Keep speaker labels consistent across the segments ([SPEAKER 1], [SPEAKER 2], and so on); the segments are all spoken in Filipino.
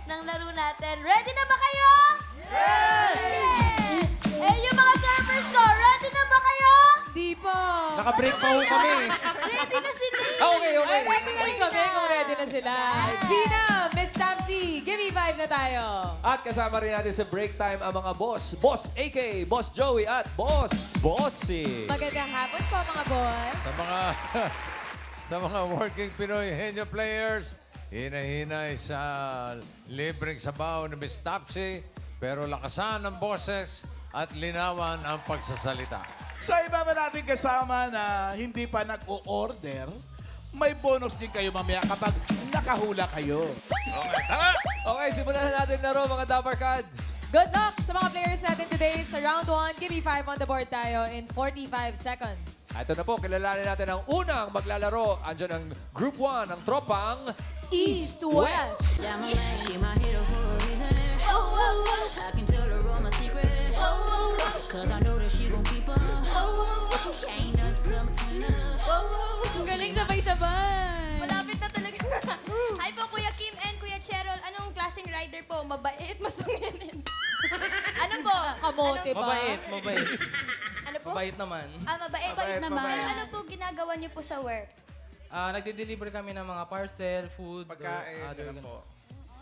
[SPEAKER 1] ng laro natin. Ready na ba kayo? Yes! Eh, yung mga surfers ko, ready na ba kayo?
[SPEAKER 2] Di pa.
[SPEAKER 3] Naka-break pa ho kami.
[SPEAKER 1] Ready na sila.
[SPEAKER 3] Okay.
[SPEAKER 2] Ay, ready na rin kami kung ready na sila. Gina, Miss Tamsi, give me 5 na tayo.
[SPEAKER 3] At kasama rin natin sa break time ang mga boss. Boss AK, Boss Joey at Boss Bossy.
[SPEAKER 2] Magandang hapon po mga boss.
[SPEAKER 4] Sa mga working Pinoy Henyo players, hinahinay sa libreng sabaw ni Miss Tapsi, pero lakasan ang boses at linawan ang pagsasalita.
[SPEAKER 5] Sa iba ba natin kasama na hindi pa nag-o-order, may bonus din kayo mamaya kapag nakahula kayo.
[SPEAKER 3] Okay, simulan na natin laro mga Dapper Cats.
[SPEAKER 2] Good luck sa mga players natin today sa round 1. Give me 5 on the board tayo in 45 seconds.
[SPEAKER 3] Ito na po, kilalanin natin ang unang maglalaro. Andyan ang Group 1, ang tropang
[SPEAKER 2] East to West.
[SPEAKER 6] Damn, she my hero for a reason. I can tell her all my secrets. Cause I know that she gon' keep up. Ain't nothing come between us.
[SPEAKER 2] Ang galing sabay-sabay.
[SPEAKER 1] Malapit na talaga. Hi po, Kuya Kim and Kuya Cheryl. Anong klaseng rider po? Mabait, masunginin. Ano po?
[SPEAKER 2] Kamote ba?
[SPEAKER 7] Mabait.
[SPEAKER 1] Ano po?
[SPEAKER 7] Mabait naman.
[SPEAKER 1] Mabait.
[SPEAKER 5] Mabait naman.
[SPEAKER 1] Pero ano po ginagawa niyo po sa work?
[SPEAKER 7] Nagde-deliver kami ng mga parcel, food,
[SPEAKER 5] Pagkain,
[SPEAKER 7] or other
[SPEAKER 5] ganun po.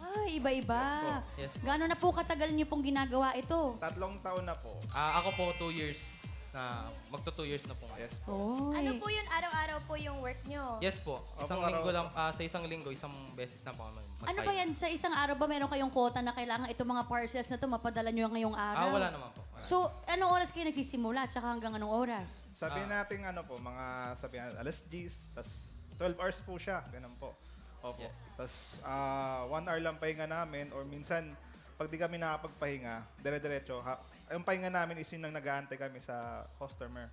[SPEAKER 8] Ay, iba-iba.
[SPEAKER 7] Yes po.
[SPEAKER 8] Gano'n na po katagal niyo pong ginagawa ito?
[SPEAKER 5] 3 taon na po.
[SPEAKER 7] Ako po 2 years na, magto 2 years na po.
[SPEAKER 5] Yes po.
[SPEAKER 8] Oy.
[SPEAKER 1] Ano po yun? Araw-araw po yung work niyo?
[SPEAKER 7] Yes po. Isang
[SPEAKER 5] Opo,
[SPEAKER 7] linggo
[SPEAKER 5] araw.
[SPEAKER 7] lang, sa isang linggo, isang beses na po kami mag-type.
[SPEAKER 8] Ano ba yan? Sa isang araw ba meron kayong quota na kailangan itong mga parcels na to mapadala nyo ngayong araw?
[SPEAKER 7] Wala naman po. Wala.
[SPEAKER 8] So, anong oras kayo nagsisimula? Tsaka hanggang anong oras?
[SPEAKER 9] Sabihin natin ano po, mga sabihin alas 10, tas 12 hours po siya, ganun po. Opo.
[SPEAKER 7] Yes.
[SPEAKER 9] Tas 1 hour lang pahinga namin or minsan pag di kami nakapagpahinga, dire-diretso, yung pahinga namin is yun lang nag-aantay kami sa customer.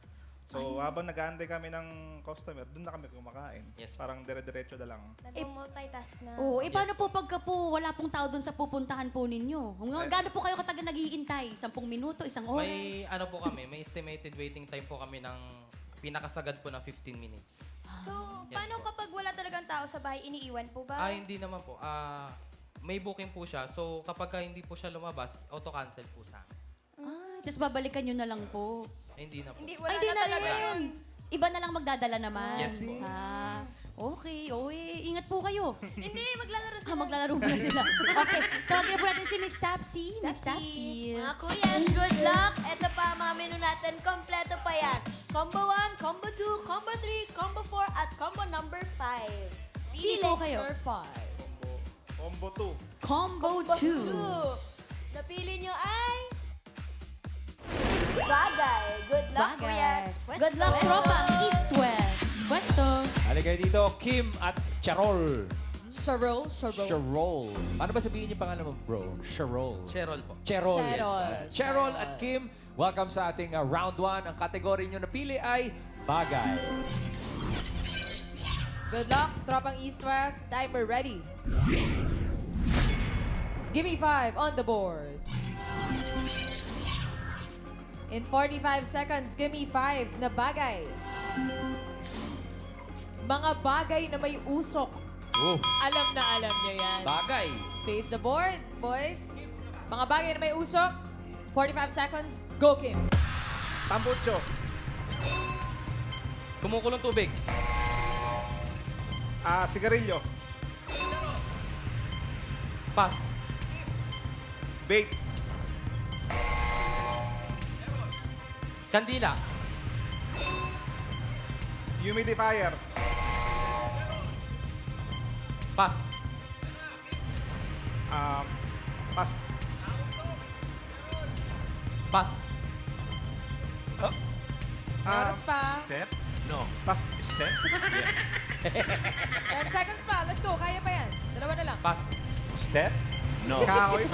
[SPEAKER 9] So habang nag-aantay kami ng customer, doon na kami kumakain.
[SPEAKER 7] Yes.
[SPEAKER 9] Parang dire-diretso na lang.
[SPEAKER 1] Nag-multitask na.
[SPEAKER 8] Oo. Paano po pagka po wala pong tao doon sa pupuntahan po ninyo? Gaano po kayo katagal naghihintay? 10 minuto? Isang oras?
[SPEAKER 7] May ano po kami, may estimated waiting time po kami ng pinakasagad po na 15 minutes.
[SPEAKER 1] So,
[SPEAKER 7] Yes
[SPEAKER 1] paano
[SPEAKER 7] po.
[SPEAKER 1] kapag wala talagang tao sa bahay, iniiwan po ba?
[SPEAKER 7] Hindi naman po. May booking po siya. So, kapag hindi po siya lumabas, auto-cancel po sa amin.
[SPEAKER 8] Tapos babalikan nyo na lang po.
[SPEAKER 7] Hindi na po.
[SPEAKER 1] Hindi, wala
[SPEAKER 8] Ay, di
[SPEAKER 1] na
[SPEAKER 8] na
[SPEAKER 1] talaga
[SPEAKER 8] rin.
[SPEAKER 1] yun.
[SPEAKER 8] Iba na lang magdadala naman.
[SPEAKER 7] Yes po.
[SPEAKER 8] Okay. Ingat po kayo.
[SPEAKER 1] Hindi, maglalaro sila.
[SPEAKER 8] Maglalaro muna sila. Okay. Tawagin po natin si Miss Tapsi. Miss Tapsi.
[SPEAKER 1] Mga kuyas, good luck. Ito pa, mga menu natin, kompleto pa yan. Combo 1, Combo 2, Combo 3, Combo 4, at Combo number 5.
[SPEAKER 8] Pili po kayo.
[SPEAKER 2] Number 5.
[SPEAKER 9] Combo 2.
[SPEAKER 8] Combo 2.
[SPEAKER 1] Napili nyo ay... Bagay. Good luck,
[SPEAKER 8] Bagay.
[SPEAKER 1] kuyas.
[SPEAKER 8] Good luck, tropa. East-West. Pwesto.
[SPEAKER 3] Halika dito, Kim at Charol.
[SPEAKER 2] Sharol.
[SPEAKER 3] Charol. Paano ba sabihin yung pangalan mo, bro? Charol.
[SPEAKER 7] Cheryl po.
[SPEAKER 3] Charol.
[SPEAKER 2] Charol.
[SPEAKER 3] Charol at Kim, welcome sa ating round 1. Ang kategory nyo napili ay bagay.
[SPEAKER 2] Good luck, tropang East-West. Timer ready. Give me 5 on the board. In 45 seconds, give me 5 na bagay. Mga bagay na may usok. Alam na alam niyo yan.
[SPEAKER 3] Bagay.
[SPEAKER 2] Face the board, boys. Mga bagay na may usok. 45 seconds, go Kim.
[SPEAKER 9] Tambucho.
[SPEAKER 7] Kumukulong tubig.
[SPEAKER 9] Sigarilyo.
[SPEAKER 7] Pass.
[SPEAKER 9] Vape.
[SPEAKER 7] Kandila.
[SPEAKER 9] Humidifier.
[SPEAKER 7] Pass.
[SPEAKER 9] Pas.
[SPEAKER 7] Pass.
[SPEAKER 2] Oras pa.
[SPEAKER 9] Step? No. Pas. Step?
[SPEAKER 2] 10 seconds pa. Let's go. Kaya pa yan. Dalawa na lang.
[SPEAKER 7] Pass.
[SPEAKER 9] Step? No. Kahoy.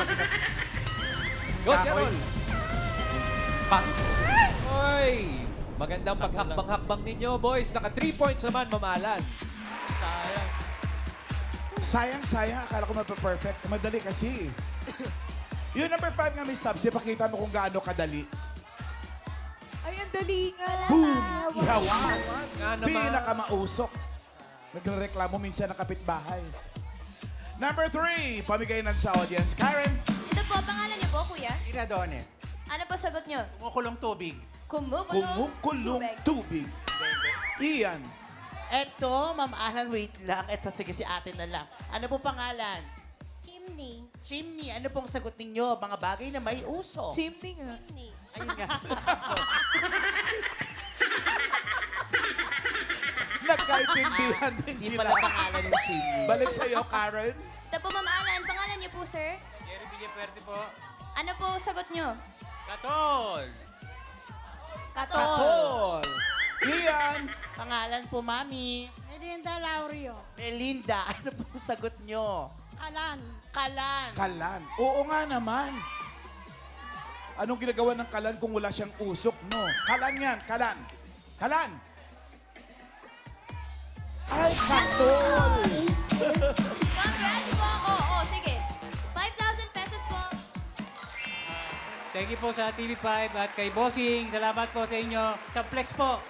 [SPEAKER 3] Go,
[SPEAKER 9] Kahoy.
[SPEAKER 3] Charol.
[SPEAKER 7] Pass.
[SPEAKER 3] Oy! Magandang paghakbang-hakbang ninyo, boys. Naka 3 points naman, mamalan.
[SPEAKER 7] Sayang.
[SPEAKER 5] Sayang, akala ko mape-perfect. Madali kasi. Yung number 5 nga, Miss Tabs, pakita mo kung gaano kadali.
[SPEAKER 2] Ay, ang dali nga.
[SPEAKER 5] Boom! Ihawan.
[SPEAKER 3] Nga naman.
[SPEAKER 5] Pinakamausok. Nagreklamo minsan ng kapitbahay. Number 3, pamigay ng sa audience. Karen,
[SPEAKER 1] Ito po, pangalan niyo po, kuya?
[SPEAKER 10] Iradones.
[SPEAKER 1] Ano po sagot niyo?
[SPEAKER 10] Kumukulong tubig.
[SPEAKER 5] kumukulong tubig. Ian,
[SPEAKER 10] Eto, Ma'am Alan, wait lang. Eto, sige, si ate na lang. Ano po pangalan?
[SPEAKER 8] Chimney.
[SPEAKER 10] Chimney. Ano pong sagot ninyo? Mga bagay na may uso.
[SPEAKER 2] Chimney nga.
[SPEAKER 10] Ayun nga.
[SPEAKER 5] nagkaintindihan din
[SPEAKER 10] Hindi
[SPEAKER 5] sila.
[SPEAKER 10] pala pangalan ng chimney.
[SPEAKER 5] Balik sa'yo, Karen.
[SPEAKER 1] Ito po, Ma'am Alan. Pangalan niyo po, sir?
[SPEAKER 7] Jerry Villafuerte po.
[SPEAKER 1] Ano po sagot niyo?
[SPEAKER 7] Katol!
[SPEAKER 5] Katol. Ian,
[SPEAKER 10] Pangalan po, Mami.
[SPEAKER 8] Melinda Laurio.
[SPEAKER 10] Melinda. Ano pong sagot nyo?
[SPEAKER 8] Alan.
[SPEAKER 10] Kalan.
[SPEAKER 5] Kalan. Oo nga naman. Anong ginagawa ng kalan kung wala siyang usok, no? Kalan yan, kalan. Kalan. Ay, katol.
[SPEAKER 1] Congrats po. Oo, sige. 5,000 pesos po.
[SPEAKER 7] Thank you po sa TV5 at kay Bossing. Salamat po sa inyo. Sa Flex po.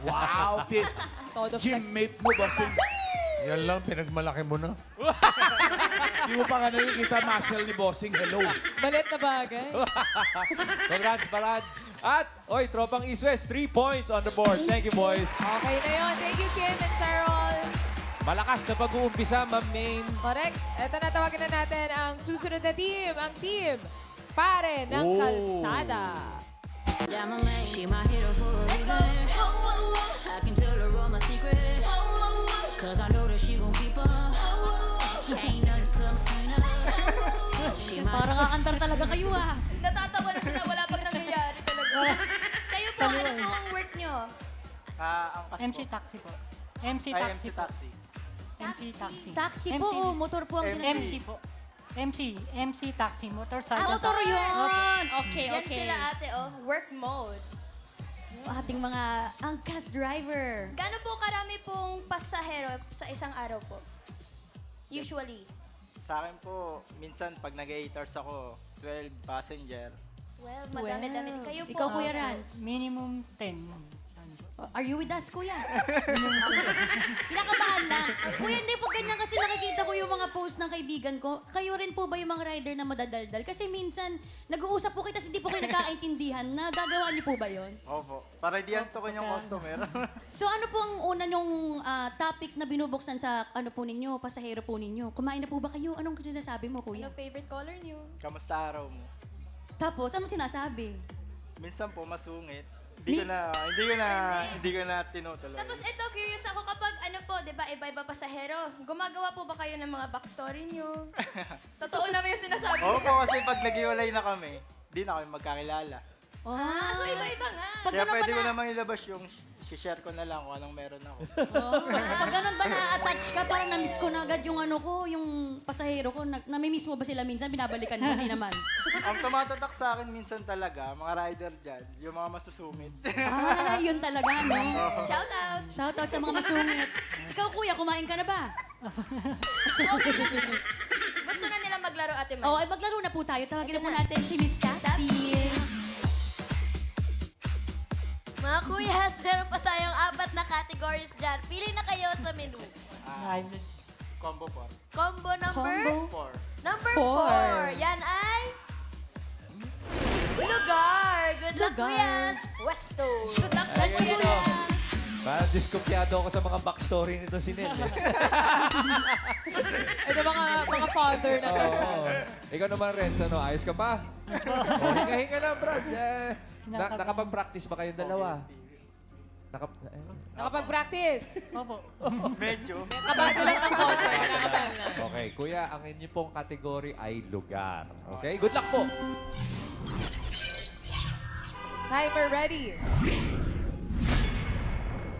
[SPEAKER 5] Wow,
[SPEAKER 2] Todo flex.
[SPEAKER 5] Gymmate mo ba?
[SPEAKER 4] Yan lang, pinagmalaki mo na.
[SPEAKER 5] Hindi mo pa nga nakikita muscle ni Bossing. Hello.
[SPEAKER 2] Balit na bagay.
[SPEAKER 3] Congrats, Barad. At, oy, tropang East West, 3 points on the board. Thank you, boys.
[SPEAKER 2] Okay na yun. Thank you, Kim and Cheryl.
[SPEAKER 3] Malakas na pag-uumpisa, Ma'am Main.
[SPEAKER 2] Correct. Ito na, tawagan na natin ang susunod na team. Ang team, pare ng
[SPEAKER 3] Oh.
[SPEAKER 2] kalsada.
[SPEAKER 6] Yeah, my man, she my hero for a reason. I can tell her all my secrets. Cause I know that she gon' keep up. Ain't nothing come between us. She my
[SPEAKER 8] Parang kakantar talaga kayo ah.
[SPEAKER 1] Natatawa na sila. Wala pang nangyayari talaga. Kayo po, ano po ang work niyo?
[SPEAKER 11] MC Taxi po. MC Taxi po. MC Taxi.
[SPEAKER 8] Taxi po, oh, motor po ang
[SPEAKER 11] MC
[SPEAKER 8] ginagamit.
[SPEAKER 11] po. MC Taxi, motorcycle.
[SPEAKER 8] Ah, motor yun! Okay,
[SPEAKER 1] Yan
[SPEAKER 8] okay.
[SPEAKER 1] sila ate, oh. Work mode.
[SPEAKER 8] Ating mga angkas driver.
[SPEAKER 1] Gaano po karami pong pasahero sa isang araw po? Usually.
[SPEAKER 12] Sa akin po, minsan pag nag-8 hours ako, 12 passenger.
[SPEAKER 1] Well, madami-dami. Kayo po.
[SPEAKER 8] Ikaw, Kuya Rans.
[SPEAKER 11] Minimum 10.
[SPEAKER 8] Are you with us, Kuya? Kinakabahan lang. Kuya, hindi po ganyan kasi nakikita ko yung mga post ng kaibigan ko. Kayo rin po ba yung mga rider na madadaldal? Kasi minsan, nag-uusap po kayo tapos hindi po kayo nagkakaintindihan. Nagagawa niyo po ba yon?
[SPEAKER 12] Opo. Para di antokin yung customer.
[SPEAKER 8] So ano po ang una nyong topic na binubuksan sa ano po ninyo, pasahero po ninyo? Kumain na po ba kayo? Anong sinasabi mo, Kuya?
[SPEAKER 2] Ano favorite color niyo?
[SPEAKER 12] Kamusta araw mo?
[SPEAKER 8] Tapos, ano sinasabi?
[SPEAKER 12] Minsan po masungit. Hindi ko na tinutuloy.
[SPEAKER 1] Tapos ito, curious ako kapag ano po, di ba, iba-iba pasahero. Gumagawa po ba kayo ng mga backstory niyo? Totoo naman yung sinasabi niyo.
[SPEAKER 12] Opo, kasi pag nag-iwalay na kami, di na kami magkakilala.
[SPEAKER 1] So iba-iba nga.
[SPEAKER 8] Pag
[SPEAKER 12] Kaya
[SPEAKER 8] ganun
[SPEAKER 12] pwede
[SPEAKER 8] ba
[SPEAKER 12] ko
[SPEAKER 8] na,
[SPEAKER 12] namang ilabas yung share ko na lang kung anong meron ako.
[SPEAKER 8] pag ganun ba na-attach ka, parang na-miss ko na agad yung ano ko, yung pasahero ko. Nami-miss mo ba sila minsan? Binabalikan mo? Hindi naman.
[SPEAKER 12] Ang tumatatak sa akin minsan talaga, mga rider dyan, yung mga masusumit.
[SPEAKER 8] Yun talaga, no?
[SPEAKER 1] Shout out.
[SPEAKER 8] Shoutout sa mga masungit. Ikaw, Kuya, kumain ka na ba?
[SPEAKER 1] Okay. Gusto na nila maglaro, Ate Mans.
[SPEAKER 8] Ay maglaro na po tayo. Tawagin na
[SPEAKER 1] Ito
[SPEAKER 8] po
[SPEAKER 1] na.
[SPEAKER 8] natin si Miss Cathy.
[SPEAKER 1] Mga kuyas, meron pa tayong 4 na categories dyan. Pili na kayo sa menu.
[SPEAKER 12] Combo 4.
[SPEAKER 1] Combo number?
[SPEAKER 8] Combo.
[SPEAKER 12] 4.
[SPEAKER 1] Number
[SPEAKER 2] Four.
[SPEAKER 1] 4. Yan ay... Lugar. Good luck,
[SPEAKER 8] Lugar.
[SPEAKER 1] kuyas. Westo. Good luck, Westo.
[SPEAKER 3] Parang diskumpiyado ako sa mga backstory nito si Nel.
[SPEAKER 2] Ito mga father na kalsada.
[SPEAKER 3] Oo. Ikaw naman, Renz, ano, ayos ka pa? Hinga-hinga na, Brad. Nakapag-practice ba kayong dalawa?
[SPEAKER 2] Nakapag-practice.
[SPEAKER 11] Opo.
[SPEAKER 12] Medyo.
[SPEAKER 2] Kabado lang ng konti. Nakakabahan lang.
[SPEAKER 3] Okay, kuya, ang inyo pong kategory ay lugar. Okay, good luck po.
[SPEAKER 2] Timer ready.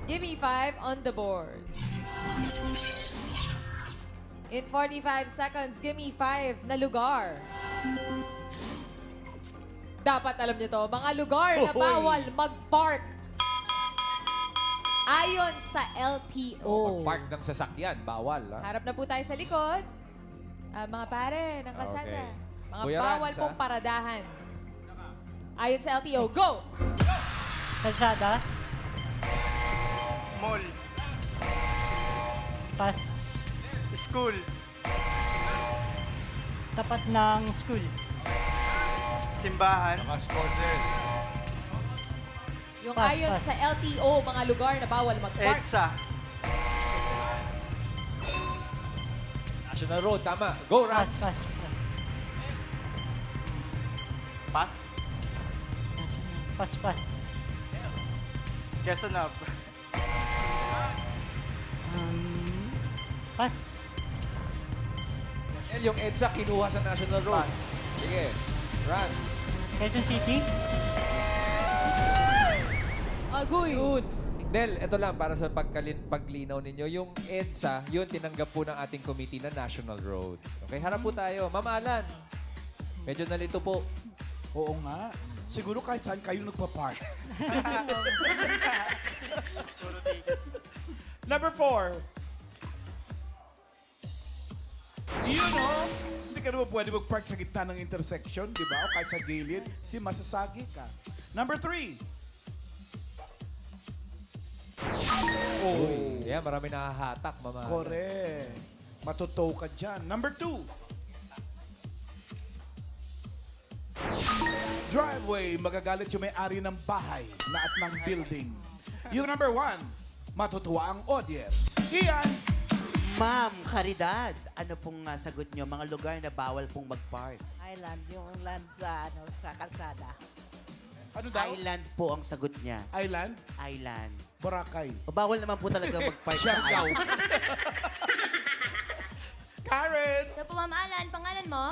[SPEAKER 2] Give me 5 on the board. In 45 seconds, give me 5 na lugar. Dapat alam niyo to, mga lugar na bawal mag-park. Ayon sa LTO.
[SPEAKER 3] Park ng sasakyan, bawal. Ha?
[SPEAKER 2] Harap na po tayo sa likod. Mga pare ng kalsada.
[SPEAKER 3] Okay.
[SPEAKER 2] Mga
[SPEAKER 3] Kuya
[SPEAKER 2] bawal
[SPEAKER 3] Rans,
[SPEAKER 2] pong paradahan. Ayon sa LTO, go!
[SPEAKER 11] Kalsada.
[SPEAKER 12] Mall.
[SPEAKER 11] Pass.
[SPEAKER 12] School.
[SPEAKER 11] tapat ng school.
[SPEAKER 12] Simbahan.
[SPEAKER 4] Naka-sponsors.
[SPEAKER 2] Yung
[SPEAKER 11] Pass,
[SPEAKER 2] ayon
[SPEAKER 11] pass.
[SPEAKER 2] sa LTO, mga lugar na bawal mag-park.
[SPEAKER 12] EDSA.
[SPEAKER 3] National Road, tama. Go,
[SPEAKER 11] Pass,
[SPEAKER 3] Rans.
[SPEAKER 11] pass.
[SPEAKER 12] Pass.
[SPEAKER 11] Pass, pass.
[SPEAKER 12] Quezon Hub.
[SPEAKER 11] Pass.
[SPEAKER 3] Nel, yung EDSA kinuha sa National Road.
[SPEAKER 12] Pass.
[SPEAKER 3] Sige. Rans.
[SPEAKER 11] Quezon City.
[SPEAKER 2] Agoy!
[SPEAKER 3] Yun. Nel, ito lang para sa paglinaw ninyo. Yung EDSA, yun tinanggap po ng ating committee na National Road. Okay, harap po tayo. Ma'am Alan, medyo nalito po.
[SPEAKER 5] Oo nga. Siguro kahit saan kayo nagpa-park. Number 4. Yun o. Hindi ka naman pwede mag-park sa gitna ng intersection, di ba? O kahit sa gilid, masasagi ka. Number 3. Oh.
[SPEAKER 3] Yeah, marami nakahatak, Mama.
[SPEAKER 5] Correct. Matutow ka dyan. Number 2. Driveway, magagalit yung may-ari ng bahay na at ng building. Yung number 1, matutuwa ang audience. Ian,
[SPEAKER 10] Ma'am Caridad, ano pong sagot nyo? Mga lugar na bawal pong mag-park.
[SPEAKER 13] Island, yung land sa, sa kalsada.
[SPEAKER 5] ano daw?
[SPEAKER 10] Island po ang sagot niya.
[SPEAKER 5] Island,
[SPEAKER 10] Island.
[SPEAKER 5] Boracay.
[SPEAKER 10] O, bawal naman po talaga mag-park sa
[SPEAKER 5] Siargao.
[SPEAKER 10] island.
[SPEAKER 5] Karen!
[SPEAKER 1] So po, Ma'am Alan, pangalan mo?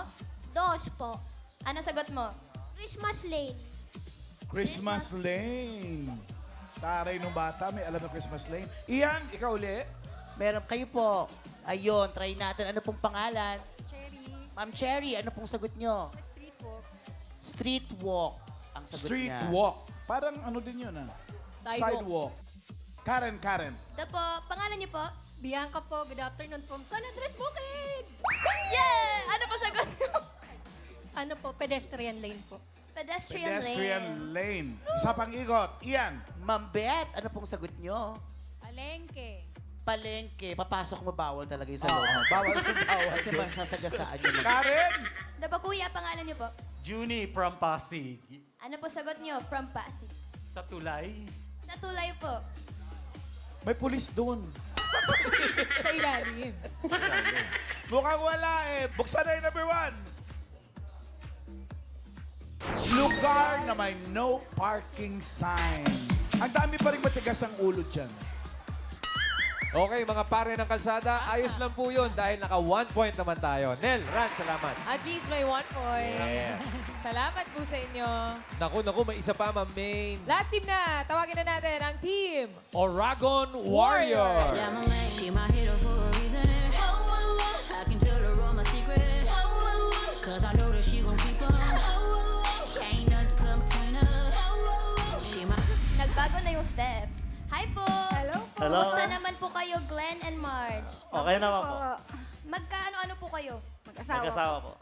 [SPEAKER 1] Dos po. Ano sagot mo? Christmas Lane.
[SPEAKER 5] Christmas Lane. Taray nung bata, may alam na Christmas Lane. Ian, ikaw uli.
[SPEAKER 10] Meron kayo po. Ayun, try natin. Ano pong pangalan?
[SPEAKER 13] Cherry,
[SPEAKER 10] Ma'am Cherry, ano pong sagot nyo?
[SPEAKER 13] street walk.
[SPEAKER 10] Street walk ang sagot
[SPEAKER 5] Street
[SPEAKER 10] niya.
[SPEAKER 5] walk. Parang ano din yun
[SPEAKER 2] Sidewalk.
[SPEAKER 5] Karen.
[SPEAKER 1] Ito po, pangalan niyo po?
[SPEAKER 13] Bianca po, good afternoon from San Andres Bukid.
[SPEAKER 1] Yeah! Ano po sagot niyo?
[SPEAKER 13] Ano po, pedestrian lane po.
[SPEAKER 1] Pedestrian,
[SPEAKER 5] Pedestrian
[SPEAKER 1] Lane.
[SPEAKER 5] Lane. Isa pang ikot. Ian.
[SPEAKER 10] Ma'am Beth, ano pong sagot nyo?
[SPEAKER 2] Palengke.
[SPEAKER 10] Palengke. Papasok mo bawal talaga yung sa
[SPEAKER 5] Oo,
[SPEAKER 10] loob.
[SPEAKER 5] bawal.
[SPEAKER 10] Kasi masasagasaan yung mga...
[SPEAKER 5] Karen.
[SPEAKER 1] Ito po, kuya, pangalan niyo po?
[SPEAKER 7] Junie from Pasig.
[SPEAKER 1] Ano po sagot niyo? From Pasig.
[SPEAKER 7] Sa Tulay.
[SPEAKER 1] Sa Tulay po.
[SPEAKER 5] May pulis doon.
[SPEAKER 2] Sa ilalim.
[SPEAKER 5] Mukhang wala eh. Buksan na yung number 1. Lugar na may no parking sign. Ang dami pa rin matigas ang ulo dyan.
[SPEAKER 3] Okay, mga pare ng kalsada, ayos lang po yun dahil naka 1 point naman tayo. Nel, Ran, salamat.
[SPEAKER 2] At least may 1 point.
[SPEAKER 3] Yes.
[SPEAKER 2] Salamat po sa inyo.
[SPEAKER 3] Naku, may isa pa, Ma'am Main.
[SPEAKER 2] Last team na. Tawagin na natin ang team.
[SPEAKER 3] Oragon Warrior.
[SPEAKER 6] Yeah, my man, she my hero for a reason. I can tell her all my secret. Cause I know that she gon' keep up. Ain't nothing come between us. She my...
[SPEAKER 1] Nagbago na yung steps. Hi po!
[SPEAKER 13] Hello po.
[SPEAKER 12] Hello.
[SPEAKER 1] Kumusta naman po kayo, Glenn and Marge?
[SPEAKER 12] Okay naman po.
[SPEAKER 1] Magkaano-ano po kayo?
[SPEAKER 12] Mag-asawa po.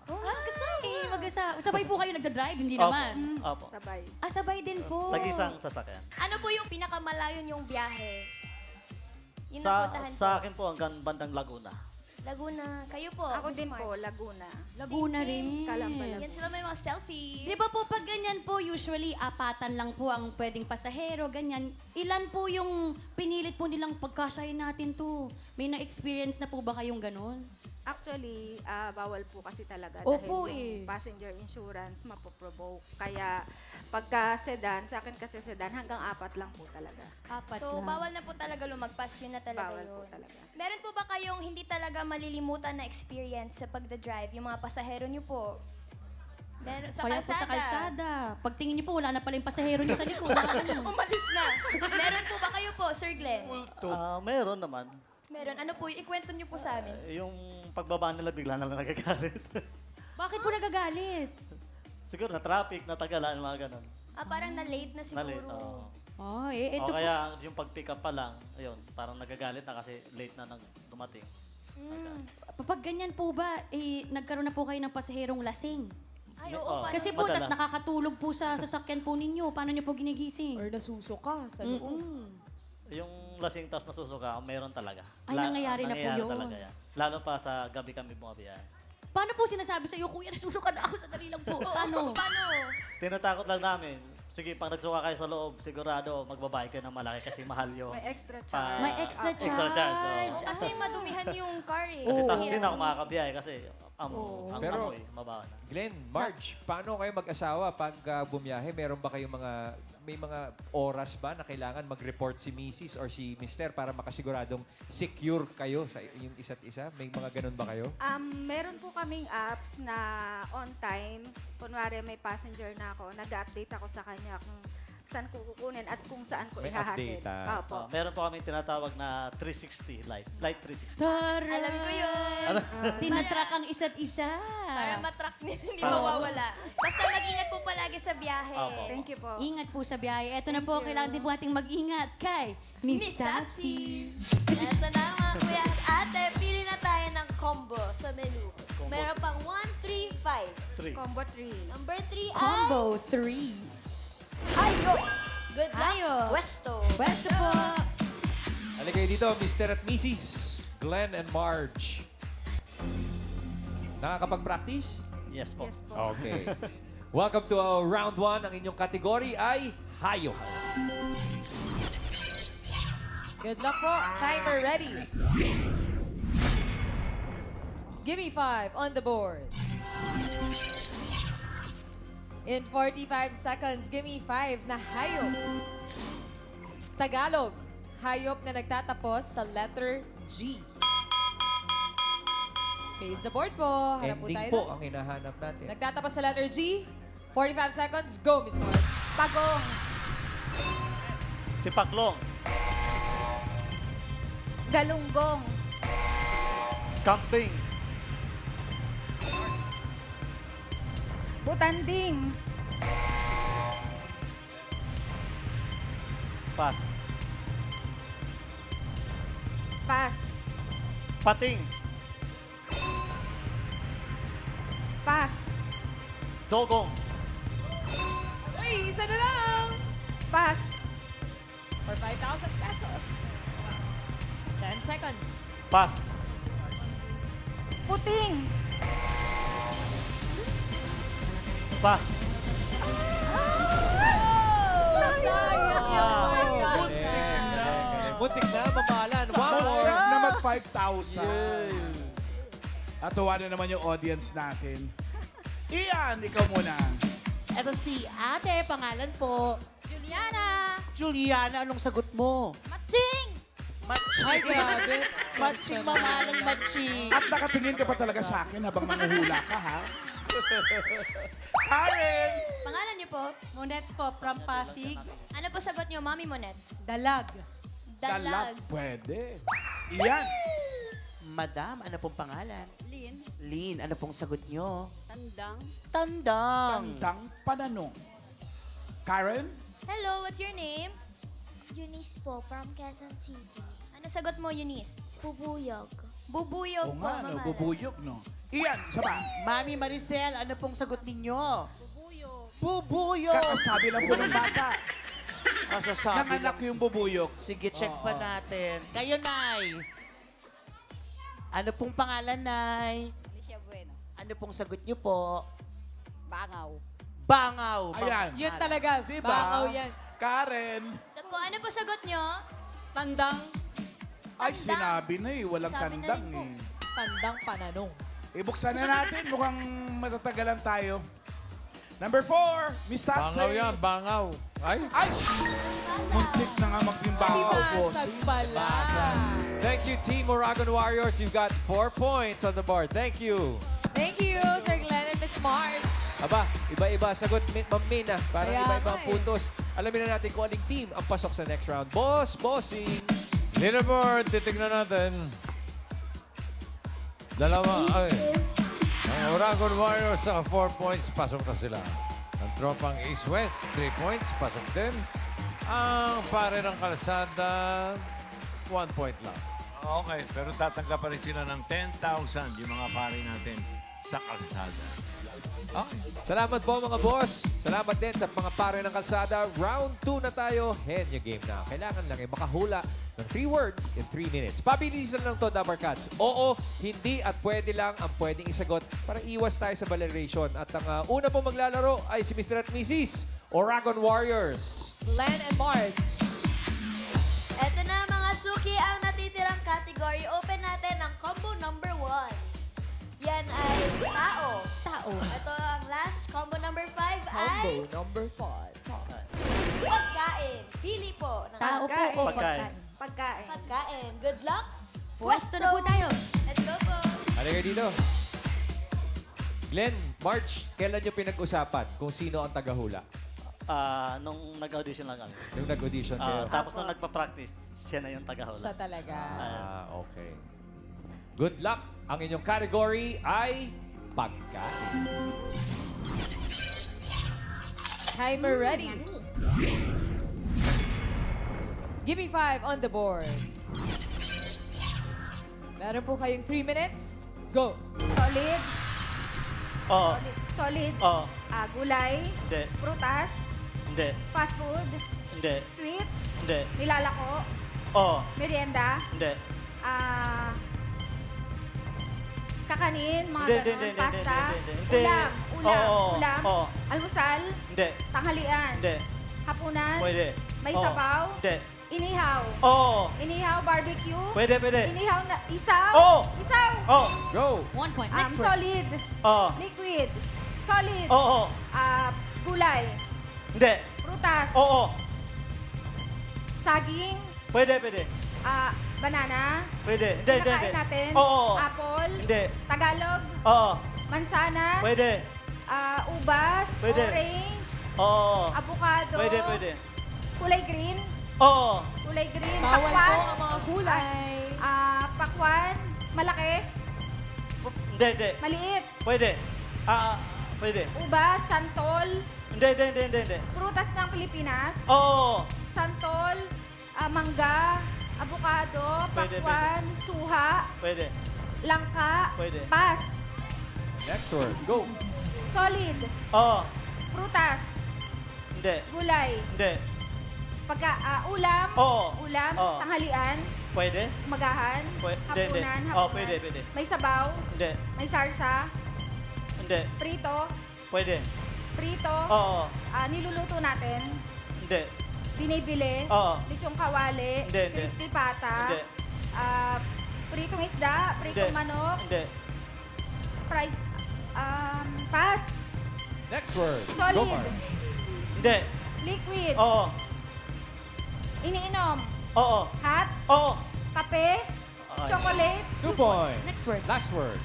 [SPEAKER 8] Mag-asa. Sabay po kayo nagda-drive, hindi naman.
[SPEAKER 12] Opo.
[SPEAKER 13] Sabay.
[SPEAKER 8] Ah, sabay din po.
[SPEAKER 12] Tag-isang sasakyan.
[SPEAKER 1] Ano po yung pinakamalayo yung biyahe? Yung
[SPEAKER 12] Sa
[SPEAKER 1] napuntahan po?
[SPEAKER 12] akin po hanggang bandang Laguna.
[SPEAKER 1] Laguna. Kayo po?
[SPEAKER 13] Ako
[SPEAKER 1] Miss
[SPEAKER 13] din
[SPEAKER 1] Marge?
[SPEAKER 13] po, Laguna.
[SPEAKER 8] Laguna rin.
[SPEAKER 1] Yan sila may mga selfie.
[SPEAKER 8] Di ba po, pag ganyan po, usually apatan lang po ang pwedeng pasahero, ganyan. Ilan po yung pinilit po nilang pagkasayin natin to? May na-experience na po ba kayong ganon?
[SPEAKER 13] Actually, bawal po kasi talaga
[SPEAKER 8] Opo,
[SPEAKER 13] dahil yung passenger insurance mapoprovoke. Kaya pagka sedan, sa akin kasi sedan, hanggang 4 lang po talaga.
[SPEAKER 8] Apat
[SPEAKER 1] So,
[SPEAKER 8] lang.
[SPEAKER 1] bawal na po talaga lumagpas. Yun na talaga
[SPEAKER 13] Bawal po
[SPEAKER 1] yun.
[SPEAKER 13] talaga.
[SPEAKER 1] Meron po ba kayong hindi talaga malilimutan na experience sa pagda-drive? Yung mga pasahero niyo po? Meron, sa
[SPEAKER 8] Kaya po
[SPEAKER 1] kalsada?
[SPEAKER 8] sa kalsada. Pagtingin niyo po, wala na pala yung pasahero niyo sa likod. Ano?
[SPEAKER 1] Umalis na. Meron po ba kayo po, Sir Glenn?
[SPEAKER 12] Meron naman.
[SPEAKER 1] Meron. Ano po? Ikwento niyo po sa amin.
[SPEAKER 12] Yung pagbaba nila bigla na lang nagagalit.
[SPEAKER 8] Bakit po nagagalit?
[SPEAKER 12] Siguro na traffic, natagalan, mga ganun.
[SPEAKER 1] Parang na-late na siguro.
[SPEAKER 12] Na late, oo.
[SPEAKER 8] Oh, ito
[SPEAKER 12] O kaya yung pag-pick up pa lang, ayun, parang nagagalit na kasi late na dumating.
[SPEAKER 8] Pag ganyan po ba, nagkaroon na po kayo ng pasaherong lasing?
[SPEAKER 1] Ay, oo.
[SPEAKER 12] Oo.
[SPEAKER 1] paano?
[SPEAKER 8] Kasi po, tas
[SPEAKER 12] Madalas.
[SPEAKER 8] nakakatulog po sa sasakyan po ninyo. Paano niyo po ginigising?
[SPEAKER 2] Or nasuso ka sa loob.
[SPEAKER 12] Yung lasing tas nasusuka, meron talaga.
[SPEAKER 8] Ay, nangyayari na po
[SPEAKER 12] nangyayari
[SPEAKER 8] yun.
[SPEAKER 12] talaga yan. Lalo pa sa gabi kami bumabiyahe.
[SPEAKER 8] Paano po sinasabi sa'yo, kuya, nasusuka na ako, sandali lang po. Paano?
[SPEAKER 11] Tinatakot lang namin. Sige, pag nagsuka kayo sa loob, sigurado magbabayad kayo ng malaki kasi mahal yung...
[SPEAKER 13] May extra charge.
[SPEAKER 8] May extra charge.
[SPEAKER 11] Extra charge, oo.
[SPEAKER 1] Kasi madumihan yung car eh.
[SPEAKER 11] Kasi
[SPEAKER 8] Oo.
[SPEAKER 11] tapos hindi na ako makakabiyahe kasi ang
[SPEAKER 3] Pero-
[SPEAKER 11] amoy, mabaho na.
[SPEAKER 3] Glenn, Marge, paano kayo mag-asawa pag bumiyahe? Meron ba kayong may mga oras ba na kailangan mag-report si Mrs. or si Mr. para makasiguradong secure kayo sa yung isa't isa? May mga ganun ba kayo?
[SPEAKER 13] Meron po kaming apps na on time. Kunwari may passenger na ako, nag-update ako sa kanya kung saan ko kukunin at kung saan ko
[SPEAKER 3] May
[SPEAKER 13] ihahatid.
[SPEAKER 3] update, ah.
[SPEAKER 13] Opo.
[SPEAKER 11] Meron po kami tinatawag na 360 light 360.
[SPEAKER 8] Tara!
[SPEAKER 1] Alam ko yun.
[SPEAKER 8] Tinatrack ang isa't isa.
[SPEAKER 1] Para matrack nila, hindi mawawala. Basta mag-ingat po palagi sa biyahe.
[SPEAKER 11] Opo.
[SPEAKER 13] Thank you po.
[SPEAKER 8] Ingat po sa biyahe. Ito na po, kailangan din po ating mag-ingat kay Miss Tapsi.
[SPEAKER 1] Eto na mga kuya at ate, pili na tayo ng combo sa menu. Meron pang 1, 3, 5.
[SPEAKER 13] Combo 3.
[SPEAKER 1] Number 3 ay...
[SPEAKER 8] Combo 3.
[SPEAKER 1] Hayop! Good luck,
[SPEAKER 8] Hayop.
[SPEAKER 1] Westo.
[SPEAKER 8] Pwesto po.
[SPEAKER 3] Halika kayo dito, Mr. at Mrs. Glenn and Marge. Nakakapag-practice?
[SPEAKER 11] Yes po.
[SPEAKER 13] Yes po.
[SPEAKER 3] Okay. Welcome to round 1. Ang inyong category ay hayop.
[SPEAKER 2] Good luck po. Timer ready. Give me 5 on the board. In 45 seconds, give me 5 na hayop. Tagalog, hayop na nagtatapos sa letter G. Face the board po. Harap po
[SPEAKER 3] Ending
[SPEAKER 2] tayo
[SPEAKER 3] po
[SPEAKER 2] doon.
[SPEAKER 3] ang hinahanap natin.
[SPEAKER 2] Nagtatapos sa letter G. 45 seconds. Go, Miss Mars.
[SPEAKER 1] Pagong.
[SPEAKER 11] Tipaklong.
[SPEAKER 13] Galunggong.
[SPEAKER 11] Camping.
[SPEAKER 13] Butanding.
[SPEAKER 11] Pas.
[SPEAKER 13] Pas.
[SPEAKER 11] Pating.
[SPEAKER 13] Pas.
[SPEAKER 11] Dogong.
[SPEAKER 2] Uy, isa na lang.
[SPEAKER 13] Pas.
[SPEAKER 2] For 5,000 pesos. 10 seconds.
[SPEAKER 11] Pas.
[SPEAKER 13] Puting.
[SPEAKER 11] Pas.
[SPEAKER 2] Sayang yung 5,000.
[SPEAKER 3] Muntik na, mamalan. One more.
[SPEAKER 5] Na mag 5,000. At tuwa na naman yung audience natin. Ian, ikaw muna.
[SPEAKER 10] Eto si ate, pangalan po.
[SPEAKER 1] Juliana.
[SPEAKER 10] Juliana, anong sagot mo?
[SPEAKER 1] Matching.
[SPEAKER 2] Ay, grabe.
[SPEAKER 10] Matching, mamalang matching.
[SPEAKER 5] At nakatingin ka pa talaga sa akin habang nanguhula ka, ha? Karen!
[SPEAKER 1] Pangalan niyo po?
[SPEAKER 8] Monet po, from Pasig.
[SPEAKER 1] Ano po sagot niyo, Mami Monet?
[SPEAKER 8] Dalag.
[SPEAKER 1] Dalag.
[SPEAKER 5] Pwede. Ian!
[SPEAKER 10] Madam, ano pong pangalan?
[SPEAKER 8] Lin.
[SPEAKER 10] Lin, ano pong sagot nyo?
[SPEAKER 8] Tandang.
[SPEAKER 10] Tandang.
[SPEAKER 5] Tandang pananong. Karen?
[SPEAKER 1] Hello, what's your name? Eunice po, from Quezon City. Ano sagot mo, Eunice? Bubuyog. Bubuyog
[SPEAKER 5] Oo
[SPEAKER 1] po,
[SPEAKER 5] nga, no,
[SPEAKER 1] Mama.
[SPEAKER 5] bubuyog, no? Ian, isa pa.
[SPEAKER 10] Mami Maricel, ano pong sagot ninyo?
[SPEAKER 2] Bubuyog.
[SPEAKER 10] Bubuyog.
[SPEAKER 5] Kakasabi lang po ng bata.
[SPEAKER 10] Kasasabi
[SPEAKER 5] Nanganak
[SPEAKER 10] lang.
[SPEAKER 5] yung bubuyog.
[SPEAKER 10] Sige, check
[SPEAKER 5] Oo.
[SPEAKER 10] pa natin. Kayo, Nay. Ano pong pangalan, Nay?
[SPEAKER 8] Alicia Bueno.
[SPEAKER 10] Ano pong sagot nyo po?
[SPEAKER 8] Bangaw.
[SPEAKER 10] Bangaw.
[SPEAKER 5] Ayan.
[SPEAKER 2] Yun talaga.
[SPEAKER 5] Diba?
[SPEAKER 2] Bangaw yan.
[SPEAKER 5] Karen.
[SPEAKER 1] Ito po, ano po sagot niyo?
[SPEAKER 8] Tandang.
[SPEAKER 5] Ay,
[SPEAKER 1] Tandang.
[SPEAKER 5] sinabi na eh. Walang
[SPEAKER 1] Sabi na
[SPEAKER 5] tandang
[SPEAKER 1] rin po.
[SPEAKER 5] eh.
[SPEAKER 2] Tandang pananong.
[SPEAKER 5] Ibuksan na natin. Mukhang matatagalan tayo. Number 4, Miss Taxi.
[SPEAKER 4] Bangaw yan, bangaw. Ay,
[SPEAKER 5] Ay! Muntik na nga magtimbangaw po.
[SPEAKER 2] Basag pala.
[SPEAKER 3] Thank you, Team Moragon Warriors. You've got 4 points on the board. Thank you.
[SPEAKER 2] Thank you, Sir Glenn and Miss March.
[SPEAKER 3] Aba, iba-iba sagot, Ma'am Mina. Parang
[SPEAKER 2] Kaya
[SPEAKER 3] iba-iba
[SPEAKER 2] nga
[SPEAKER 3] ang
[SPEAKER 2] eh.
[SPEAKER 3] puntos. Alamin na natin kung aling team ang pasok sa next round. Bossing.
[SPEAKER 4] leaderboard, titignan natin. Ang Oragon Warriors sa 4 points, pasok na sila. Ang tropang East-West, 3 points, pasok din. Ang pare ng kalsada, 1 point lang.
[SPEAKER 14] Okay, pero tatanggap pa rin sila ng 10,000 yung mga pare natin sa kalsada.
[SPEAKER 3] Salamat po mga boss. Salamat din sa mga pare ng kalsada. Round 2 na tayo. Henya game na. Kailangan lang makahula ng 3 words in 3 minutes. Pabilisan lang to, Dapper Cats. Oo, hindi at pwede lang ang pwedeng isagot para iwas tayo sa baleration. At ang una po maglalaro ay si Mr. at Mrs. Oragon Warriors.
[SPEAKER 2] Glenn and Marge.
[SPEAKER 1] Eto na mga suki ang natitirang category. Open natin ang combo number 1. Yan ay tao.
[SPEAKER 8] Tao.
[SPEAKER 1] Ito ang last. Combo number 5 ay
[SPEAKER 2] number 5.
[SPEAKER 1] pagkain. Pili po. ng
[SPEAKER 8] Tao po
[SPEAKER 1] pagkain.
[SPEAKER 8] o
[SPEAKER 12] Pagkain.
[SPEAKER 13] Pagkain.
[SPEAKER 1] Pagkain. Good luck.
[SPEAKER 8] Pwesto na po tayo.
[SPEAKER 1] Let's go po.
[SPEAKER 3] Halika dito. Glenn, March, kailan nyo pinag-usapan kung sino ang tagahula?
[SPEAKER 11] Nung nag-audition lang kami.
[SPEAKER 3] Yung nag-audition kayo?
[SPEAKER 11] Tapos nung nagpa-practice, siya na yung tagahula.
[SPEAKER 2] Siya talaga.
[SPEAKER 3] Okay. Good luck. Ang inyong category ay pagkain.
[SPEAKER 2] Timer ready. Give me 5 on the board. Meron po kayong 3 minutes. Go.
[SPEAKER 13] Solid.
[SPEAKER 11] Oo.
[SPEAKER 13] Solid.
[SPEAKER 11] Oo.
[SPEAKER 13] Gulay.
[SPEAKER 11] Hindi.
[SPEAKER 13] Prutas.
[SPEAKER 11] Hindi.
[SPEAKER 13] Fast food.
[SPEAKER 11] Hindi.
[SPEAKER 13] Sweets.
[SPEAKER 11] Hindi.
[SPEAKER 13] Nilalako.
[SPEAKER 11] Oo.
[SPEAKER 13] Merienda.
[SPEAKER 11] Hindi.
[SPEAKER 13] Kakanin, mga
[SPEAKER 11] Hindi,
[SPEAKER 13] ganon,
[SPEAKER 11] hindi, hindi,
[SPEAKER 13] pasta,
[SPEAKER 11] hindi, hindi.
[SPEAKER 13] ulam,
[SPEAKER 11] Oo,
[SPEAKER 13] ulam,
[SPEAKER 11] oo.
[SPEAKER 13] almusal,
[SPEAKER 11] Hindi.
[SPEAKER 13] tanghalian,
[SPEAKER 11] Hindi.
[SPEAKER 13] hapunan,
[SPEAKER 11] Pwede.
[SPEAKER 13] may
[SPEAKER 11] Oo.
[SPEAKER 13] sabaw,
[SPEAKER 11] Hindi.
[SPEAKER 13] inihaw,
[SPEAKER 11] Oo.
[SPEAKER 13] inihaw, barbecue,
[SPEAKER 11] Pwede, pwede.
[SPEAKER 13] inihaw na, isaw,
[SPEAKER 11] Oo.
[SPEAKER 13] isaw,
[SPEAKER 11] Oo.
[SPEAKER 3] Go!
[SPEAKER 8] 1 point. Next word.
[SPEAKER 13] solid,
[SPEAKER 11] Oo.
[SPEAKER 13] liquid, solid,
[SPEAKER 11] Oo.
[SPEAKER 13] gulay,
[SPEAKER 11] Hindi.
[SPEAKER 13] prutas,
[SPEAKER 11] Oo.
[SPEAKER 13] saging,
[SPEAKER 11] Pwede, pwede.
[SPEAKER 13] banana,
[SPEAKER 11] Pwede. Hindi, hindi,
[SPEAKER 13] kinakain
[SPEAKER 11] hindi.
[SPEAKER 13] natin,
[SPEAKER 11] Oo.
[SPEAKER 13] apple,
[SPEAKER 11] Hindi.
[SPEAKER 13] Tagalog,
[SPEAKER 11] Oo.
[SPEAKER 13] mansanas,
[SPEAKER 11] Pwede.
[SPEAKER 13] ubas,
[SPEAKER 11] Pwede.
[SPEAKER 13] orange,
[SPEAKER 11] Oo.
[SPEAKER 13] avocado,
[SPEAKER 11] Pwede, pwede.
[SPEAKER 13] kulay green,
[SPEAKER 11] Oo.
[SPEAKER 13] kulay green,
[SPEAKER 2] Bawal po
[SPEAKER 13] pakwan,
[SPEAKER 2] ang mga gulay.
[SPEAKER 13] pakwan, malaki,
[SPEAKER 11] Hindi, hindi.
[SPEAKER 13] maliit,
[SPEAKER 11] Pwede. Pwede.
[SPEAKER 13] ubas, santol,
[SPEAKER 11] Hindi, hindi, hindi, hindi, hindi.
[SPEAKER 13] prutas ng Pilipinas,
[SPEAKER 11] Oo.
[SPEAKER 13] santol, mangga, avocado,
[SPEAKER 11] Pwede,
[SPEAKER 13] pakwan, suha,
[SPEAKER 11] Pwede.
[SPEAKER 13] langka,
[SPEAKER 11] Pwede.
[SPEAKER 13] pas,
[SPEAKER 3] Next word. Go!
[SPEAKER 13] solid,
[SPEAKER 11] Oo.
[SPEAKER 13] prutas,
[SPEAKER 11] Hindi.
[SPEAKER 13] gulay,
[SPEAKER 11] Hindi.
[SPEAKER 13] ulam,
[SPEAKER 11] Oo.
[SPEAKER 13] ulam,
[SPEAKER 11] Oo.
[SPEAKER 13] tanghalian,
[SPEAKER 11] Pwede.
[SPEAKER 13] umagahan,
[SPEAKER 11] Pwede. Hindi, hindi.
[SPEAKER 13] hapunan,
[SPEAKER 11] Oo, pwede, pwede.
[SPEAKER 13] may sabaw,
[SPEAKER 11] Hindi.
[SPEAKER 13] may sarsa,
[SPEAKER 11] Hindi.
[SPEAKER 13] prito,
[SPEAKER 11] Pwede.
[SPEAKER 13] prito, niluluto natin,
[SPEAKER 11] Hindi.
[SPEAKER 13] binibili,
[SPEAKER 11] Oo.
[SPEAKER 13] lechong kawali,
[SPEAKER 11] Hindi, hindi.
[SPEAKER 13] crispy pata,
[SPEAKER 11] Hindi.
[SPEAKER 13] pritong isda, pritong
[SPEAKER 11] Hindi.
[SPEAKER 13] manok,
[SPEAKER 11] Hindi.
[SPEAKER 13] fried, pas,
[SPEAKER 3] Next word. Go,
[SPEAKER 13] solid,
[SPEAKER 3] Mark.
[SPEAKER 11] Hindi.
[SPEAKER 13] liquid,
[SPEAKER 11] Oo.
[SPEAKER 13] iniinom,
[SPEAKER 11] Oo.
[SPEAKER 13] hot,
[SPEAKER 11] Oo.
[SPEAKER 13] kape, chocolate,
[SPEAKER 3] 2 points.
[SPEAKER 8] Next word.
[SPEAKER 3] Last word.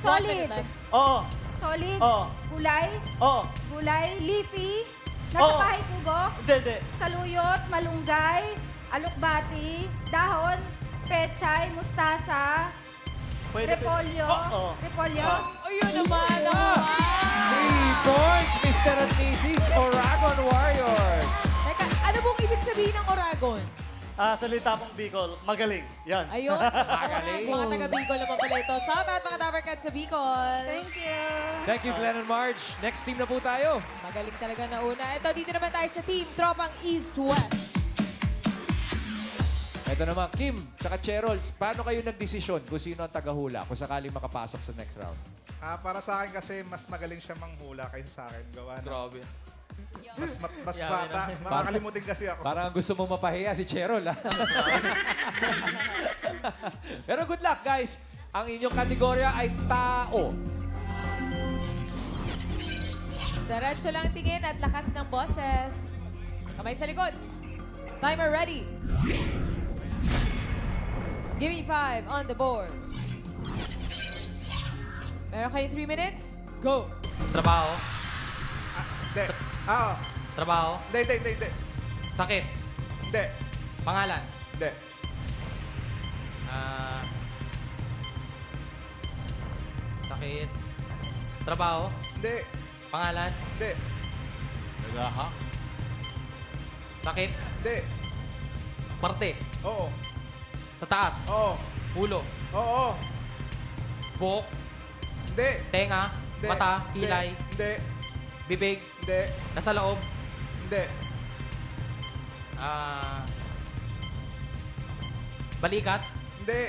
[SPEAKER 13] solid,
[SPEAKER 11] Oo.
[SPEAKER 13] solid,
[SPEAKER 11] Oo.
[SPEAKER 13] gulay,
[SPEAKER 11] Oo.
[SPEAKER 13] gulay, leafy, nasa
[SPEAKER 11] Oo.
[SPEAKER 13] bahay pugo,
[SPEAKER 11] Hindi, hindi.
[SPEAKER 13] saluyot, malunggay, alukbati, dahon, pechay, mustasa,
[SPEAKER 11] Pwede.
[SPEAKER 13] repolyo,
[SPEAKER 11] Oo.
[SPEAKER 13] repolyo,
[SPEAKER 2] Ayun naman. Ako.
[SPEAKER 3] 3 points, Mr. and Mrs. Oragon Warriors.
[SPEAKER 2] Teka, ano pong ibig sabihin ng Oragon?
[SPEAKER 11] Salita pong Bicol. Magaling. Yan.
[SPEAKER 2] Ayun.
[SPEAKER 3] Magaling.
[SPEAKER 2] Mga taga-Bicol naman pala ito. Shout out mga Dapper Cats sa Bicol.
[SPEAKER 13] Thank you.
[SPEAKER 3] Thank you, Glenn and Marge. Next team na po tayo.
[SPEAKER 2] Magaling talaga na una. Ito, dito naman tayo sa team Tropang East-West.
[SPEAKER 3] Ito naman, Kim, tsaka Cheryl, paano kayo nagdesisyon kung sino ang tagahula kung sakaling makapasok sa next round?
[SPEAKER 9] Para sa akin kasi mas magaling siya manghula kaysa sa akin. Gawa na. Grabe. Mas bata. Makakalimutin kasi ako.
[SPEAKER 3] Parang gusto mo mapahiya si Cheryl, ha? Pero good luck, guys. Ang inyong kategorya ay tao.
[SPEAKER 2] Diretso lang tingin at lakas ng boses. Kamay sa likod. Timer ready. Give me 5 on the board. Meron kayong 3 minutes. Go.
[SPEAKER 12] Trabaho.
[SPEAKER 9] Hindi.
[SPEAKER 12] Trabaho.
[SPEAKER 9] Hindi.
[SPEAKER 12] Sakit.
[SPEAKER 9] Hindi.
[SPEAKER 12] Pangalan.
[SPEAKER 9] Hindi.
[SPEAKER 12] Sakit. Trabaho.
[SPEAKER 9] Hindi.
[SPEAKER 12] Pangalan.
[SPEAKER 9] Hindi.
[SPEAKER 12] Nagaha. Sakit.
[SPEAKER 9] Hindi.
[SPEAKER 12] Parte.
[SPEAKER 9] Oo.
[SPEAKER 12] Sa taas.
[SPEAKER 9] Oo.
[SPEAKER 12] Ulo.
[SPEAKER 9] Oo.
[SPEAKER 12] Buhok.
[SPEAKER 9] Hindi.
[SPEAKER 12] Tenga.
[SPEAKER 9] Hindi.
[SPEAKER 5] Hindi.
[SPEAKER 14] Mata,
[SPEAKER 5] Hindi.
[SPEAKER 14] kilay,
[SPEAKER 5] Hindi.
[SPEAKER 14] bibig,
[SPEAKER 5] Hindi.
[SPEAKER 14] nasa loob,
[SPEAKER 5] Hindi.
[SPEAKER 14] balikat,
[SPEAKER 5] Hindi.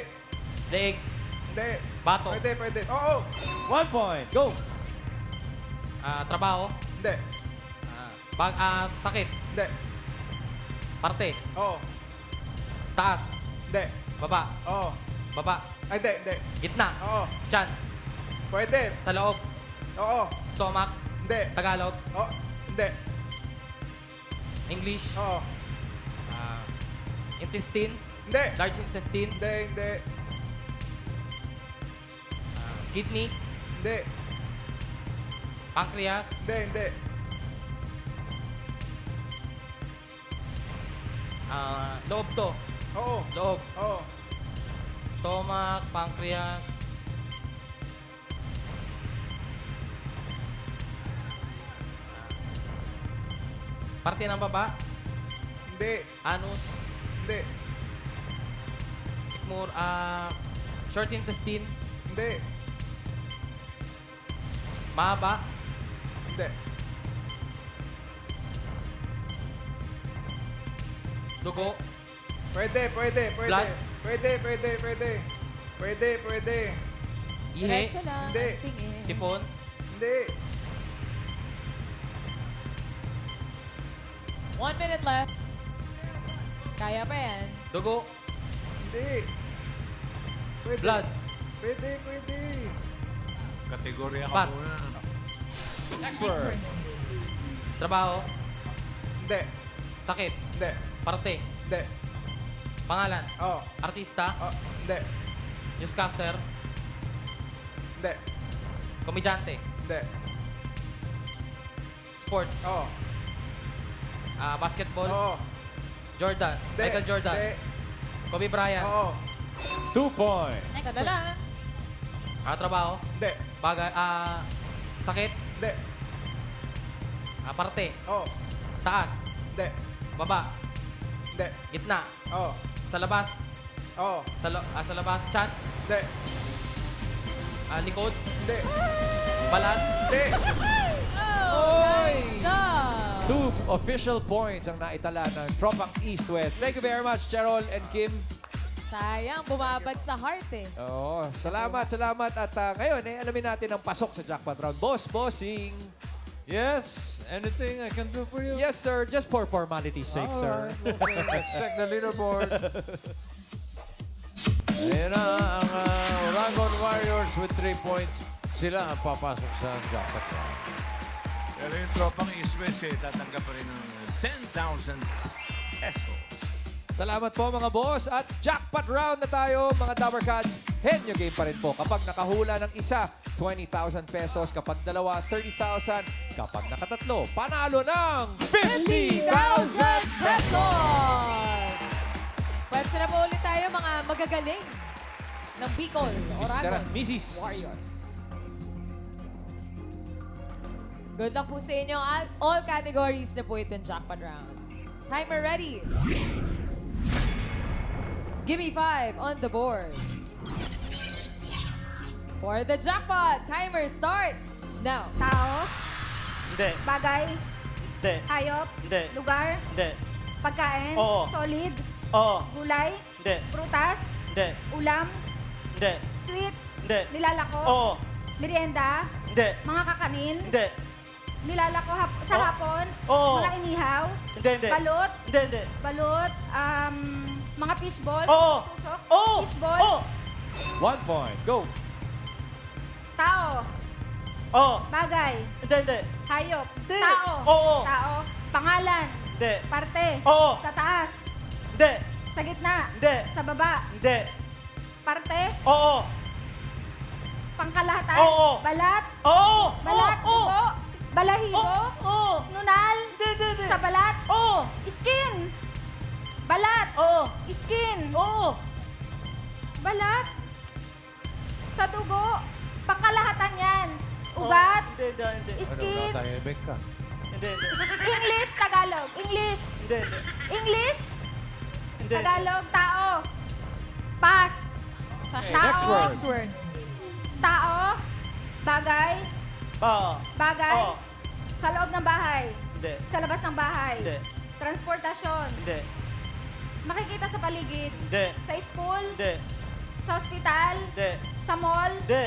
[SPEAKER 14] leeg,
[SPEAKER 5] Hindi.
[SPEAKER 14] bato,
[SPEAKER 5] Pwede. Oo.
[SPEAKER 3] 1 point. Go.
[SPEAKER 14] trabaho,
[SPEAKER 5] Hindi.
[SPEAKER 14] sakit,
[SPEAKER 5] Hindi.
[SPEAKER 14] parte,
[SPEAKER 5] Oo.
[SPEAKER 14] taas,
[SPEAKER 5] Hindi.
[SPEAKER 14] baba,
[SPEAKER 5] Oo.
[SPEAKER 14] baba,
[SPEAKER 5] Ay, hindi.
[SPEAKER 14] gitna,
[SPEAKER 5] Oo.
[SPEAKER 14] tiyan,
[SPEAKER 5] Pwede.
[SPEAKER 14] sa loob,
[SPEAKER 5] Oo.
[SPEAKER 14] stomach,
[SPEAKER 5] Hindi.
[SPEAKER 14] Tagalog,
[SPEAKER 5] Oo. Hindi.
[SPEAKER 14] English,
[SPEAKER 5] Oo.
[SPEAKER 14] intestine,
[SPEAKER 5] Hindi.
[SPEAKER 14] large intestine,
[SPEAKER 5] Hindi.
[SPEAKER 14] kidney,
[SPEAKER 5] Hindi.
[SPEAKER 14] pancreas,
[SPEAKER 5] Hindi.
[SPEAKER 14] loob to,
[SPEAKER 5] Oo.
[SPEAKER 14] loob,
[SPEAKER 5] Oo.
[SPEAKER 14] stomach, pancreas, parte ng baba,
[SPEAKER 5] Hindi.
[SPEAKER 14] anus,
[SPEAKER 5] Hindi.
[SPEAKER 14] sikmur, short intestine,
[SPEAKER 5] Hindi.
[SPEAKER 14] mahaba,
[SPEAKER 5] Hindi.
[SPEAKER 14] dugo,
[SPEAKER 5] Pwede.
[SPEAKER 14] Blood?
[SPEAKER 5] Pwede.
[SPEAKER 2] Diretso
[SPEAKER 14] ihe,
[SPEAKER 2] lang
[SPEAKER 5] Hindi.
[SPEAKER 2] ang tingin.
[SPEAKER 14] sipon,
[SPEAKER 5] Hindi.
[SPEAKER 2] 1 minute left. Kaya pa yan.
[SPEAKER 14] dugo,
[SPEAKER 5] Hindi. Pwede.
[SPEAKER 14] blood,
[SPEAKER 5] Pwede.
[SPEAKER 4] Kategorya
[SPEAKER 14] Pass.
[SPEAKER 3] Next word.
[SPEAKER 14] trabaho,
[SPEAKER 5] Hindi.
[SPEAKER 14] sakit,
[SPEAKER 5] Hindi.
[SPEAKER 14] parte,
[SPEAKER 5] Hindi.
[SPEAKER 14] pangalan,
[SPEAKER 5] Oo.
[SPEAKER 14] artista,
[SPEAKER 5] Oh. Hindi.
[SPEAKER 14] newscaster,
[SPEAKER 5] Hindi.
[SPEAKER 14] komedyante,
[SPEAKER 5] Hindi.
[SPEAKER 14] sports,
[SPEAKER 5] Oo.
[SPEAKER 14] basketball,
[SPEAKER 5] Oo.
[SPEAKER 14] Jordan,
[SPEAKER 5] Hindi.
[SPEAKER 14] Michael Jordan,
[SPEAKER 5] Hindi.
[SPEAKER 14] Kobe Bryant,
[SPEAKER 5] Oo.
[SPEAKER 3] 2 points.
[SPEAKER 2] Isa na lang.
[SPEAKER 14] trabaho,
[SPEAKER 5] Hindi.
[SPEAKER 14] bagay, sakit,
[SPEAKER 5] Hindi.
[SPEAKER 14] parte,
[SPEAKER 5] Oo.
[SPEAKER 14] taas,
[SPEAKER 5] Hindi.
[SPEAKER 14] baba,
[SPEAKER 5] Hindi.
[SPEAKER 14] gitna,
[SPEAKER 5] Oo.
[SPEAKER 14] sa labas,
[SPEAKER 5] Oo.
[SPEAKER 14] sa labas, chan,
[SPEAKER 5] Hindi.
[SPEAKER 14] likod,
[SPEAKER 5] Hindi.
[SPEAKER 14] balat,
[SPEAKER 5] Hindi.
[SPEAKER 2] So,
[SPEAKER 3] 2 official points ang naitala ng Tropang East-West. Thank you very much, Cheryl and Kim.
[SPEAKER 2] sayang, bumabad sa heart eh.
[SPEAKER 3] Oo, salamat. At ngayon, alamin natin ang pasok sa jackpot round. Bossing.
[SPEAKER 4] Yes, anything I can do for you?
[SPEAKER 3] Yes, sir. Just for formality's sake, sir.
[SPEAKER 4] Alright, okay. Let's check the leaderboard. Ayan na ang Oragon Warriors with 3 points. Sila ang papasok sa jackpot round.
[SPEAKER 15] Pero yung tropang East-West, tatanggap pa rin ng 10,000 pesos.
[SPEAKER 3] Salamat po mga boss. At jackpot round na tayo mga Dabber Cats. Henyo game pa rin po. Kapag nakahula ng isa, 20,000 pesos. Kapag dalawa, 30,000. Kapag nakatatlo, panalo ng 50,000
[SPEAKER 2] pesos! Pwede na po ulit tayo mga magagaling ng Bicol, Oragon
[SPEAKER 3] Mrs.
[SPEAKER 2] Warriors. Good luck po sa inyo. All categories na po itong jackpot round. Timer ready. Give me 5 on the board. For the jackpot, timer starts now.
[SPEAKER 13] Tao,
[SPEAKER 7] Hindi.
[SPEAKER 13] bagay,
[SPEAKER 7] Hindi.
[SPEAKER 13] hayop,
[SPEAKER 7] Hindi.
[SPEAKER 13] lugar,
[SPEAKER 7] Hindi.
[SPEAKER 13] pagkain,
[SPEAKER 7] Oo.
[SPEAKER 13] solid,
[SPEAKER 7] Oo.
[SPEAKER 13] gulay,
[SPEAKER 7] Hindi.
[SPEAKER 13] prutas,
[SPEAKER 7] Hindi.
[SPEAKER 13] ulam,
[SPEAKER 7] Hindi.
[SPEAKER 13] sweets,
[SPEAKER 7] Hindi.
[SPEAKER 13] nilalako,
[SPEAKER 7] Oo.
[SPEAKER 13] merienda,
[SPEAKER 7] Hindi.
[SPEAKER 13] mga kakanin,
[SPEAKER 7] Hindi.
[SPEAKER 13] nilalako sa
[SPEAKER 7] Oo.
[SPEAKER 13] hapon,
[SPEAKER 7] Oo.
[SPEAKER 13] mga inihaw,
[SPEAKER 7] Hindi. Hindi.
[SPEAKER 13] balot,
[SPEAKER 7] Hindi. Hindi.
[SPEAKER 13] mga fishball,
[SPEAKER 7] Oo.
[SPEAKER 13] tusok,
[SPEAKER 7] Oo.
[SPEAKER 13] fishball,
[SPEAKER 7] Oo.
[SPEAKER 3] 1 point. Go.
[SPEAKER 13] tao,
[SPEAKER 7] Oo.
[SPEAKER 13] bagay,
[SPEAKER 7] Hindi. Hindi.
[SPEAKER 13] hayop,
[SPEAKER 7] Hindi.
[SPEAKER 13] tao,
[SPEAKER 7] Oo.
[SPEAKER 13] tao, pangalan,
[SPEAKER 7] Hindi.
[SPEAKER 13] parte,
[SPEAKER 7] Oo.
[SPEAKER 13] sa taas,
[SPEAKER 7] Hindi.
[SPEAKER 13] sa gitna,
[SPEAKER 7] Hindi.
[SPEAKER 13] sa baba,
[SPEAKER 7] Hindi.
[SPEAKER 13] parte,
[SPEAKER 7] Oo.
[SPEAKER 13] pangkalahatan,
[SPEAKER 7] Oo.
[SPEAKER 13] balat,
[SPEAKER 7] Oo.
[SPEAKER 13] balat,
[SPEAKER 7] Oo.
[SPEAKER 13] dugo, balahibo,
[SPEAKER 7] Oo.
[SPEAKER 13] nunal,
[SPEAKER 7] Hindi. Hindi. Hindi.
[SPEAKER 13] sa balat,
[SPEAKER 7] Oo.
[SPEAKER 13] skin, balat,
[SPEAKER 7] Oo.
[SPEAKER 13] skin,
[SPEAKER 7] Oo.
[SPEAKER 13] balat, sa dugo, pangkalahatan yan, ugat,
[SPEAKER 7] Hindi. Hindi. Hindi.
[SPEAKER 13] skin,
[SPEAKER 4] Tahimik ka.
[SPEAKER 7] Hindi. Hindi.
[SPEAKER 13] English, Tagalog, English,
[SPEAKER 7] Hindi. Hindi.
[SPEAKER 13] English,
[SPEAKER 7] Hindi.
[SPEAKER 13] Tagalog, tao, pass,
[SPEAKER 3] Next
[SPEAKER 13] tao,
[SPEAKER 3] word.
[SPEAKER 2] Next word.
[SPEAKER 13] tao, bagay, Bagay?
[SPEAKER 11] Oo.
[SPEAKER 13] Sa loob ng bahay?
[SPEAKER 11] Hindi.
[SPEAKER 13] Sa labas ng bahay?
[SPEAKER 11] Hindi.
[SPEAKER 13] Transportasyon?
[SPEAKER 11] Hindi.
[SPEAKER 13] Makikita sa paligid?
[SPEAKER 11] Hindi.
[SPEAKER 13] Sa school?
[SPEAKER 11] Hindi.
[SPEAKER 13] Sa ospital?
[SPEAKER 11] Hindi.
[SPEAKER 13] Sa mall?
[SPEAKER 11] Hindi.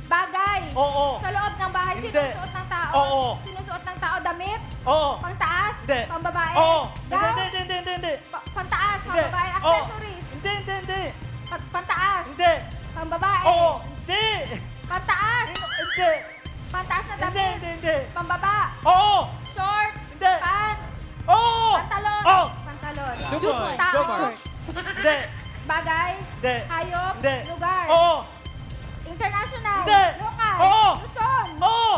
[SPEAKER 13] Bagay?
[SPEAKER 11] Oo.
[SPEAKER 13] Sa loob ng bahay,
[SPEAKER 11] Hindi.
[SPEAKER 13] sinusuot ng tao?
[SPEAKER 11] Oo.
[SPEAKER 13] Sinusuot ng tao damit?
[SPEAKER 11] Oo.
[SPEAKER 13] Pangtaas?
[SPEAKER 11] Hindi.
[SPEAKER 13] Pambabae?
[SPEAKER 11] Oo.
[SPEAKER 13] Gown?
[SPEAKER 11] Hindi.
[SPEAKER 13] Pantaas?
[SPEAKER 11] Hindi.
[SPEAKER 13] Pambabae?
[SPEAKER 11] Oo.
[SPEAKER 13] Accessories?
[SPEAKER 11] Hindi.
[SPEAKER 13] Pantaas?
[SPEAKER 11] Hindi.
[SPEAKER 13] Pambabae?
[SPEAKER 11] Oo. Hindi.
[SPEAKER 13] Pantaas?
[SPEAKER 11] Hindi.
[SPEAKER 13] Pantaas na damit?
[SPEAKER 11] Hindi.
[SPEAKER 13] Pambaba?
[SPEAKER 11] Oo.
[SPEAKER 13] Shorts?
[SPEAKER 11] Hindi.
[SPEAKER 13] Pants?
[SPEAKER 11] Oo.
[SPEAKER 13] Pantalon?
[SPEAKER 11] Oo.
[SPEAKER 13] Pantalon.
[SPEAKER 3] Dumoy.
[SPEAKER 13] Tao?
[SPEAKER 3] Dumoy.
[SPEAKER 11] Hindi.
[SPEAKER 13] Bagay?
[SPEAKER 11] Hindi.
[SPEAKER 13] Hayop?
[SPEAKER 11] Hindi.
[SPEAKER 13] Lugar?
[SPEAKER 11] Oo.
[SPEAKER 13] International?
[SPEAKER 11] Hindi.
[SPEAKER 13] Local?
[SPEAKER 11] Oo.
[SPEAKER 13] Luzon?
[SPEAKER 11] Oo.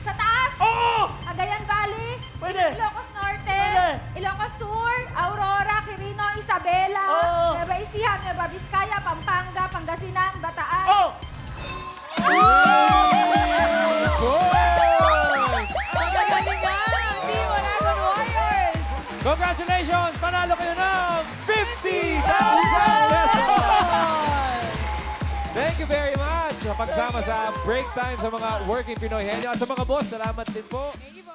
[SPEAKER 13] Sa taas?
[SPEAKER 11] Oo.
[SPEAKER 13] Cagayan Valley?
[SPEAKER 11] Pwede.
[SPEAKER 13] Ilocos Norte?
[SPEAKER 11] Pwede.
[SPEAKER 13] Ilocos Sur? Aurora? Quirino? Isabela?
[SPEAKER 11] Oo.
[SPEAKER 13] Nueva Ecija? Nueva Vizcaya? Pampanga? Pangasinan? Bataan?
[SPEAKER 11] Oo.
[SPEAKER 2] Magagalingan, Team Oragon Warriors!
[SPEAKER 3] Congratulations! Panalo kayo ng 50,000 pesos! Thank you very much sa pagsama sa break time sa mga Working Pinoy Henyo. At sa mga boss, salamat din po.
[SPEAKER 2] Thank you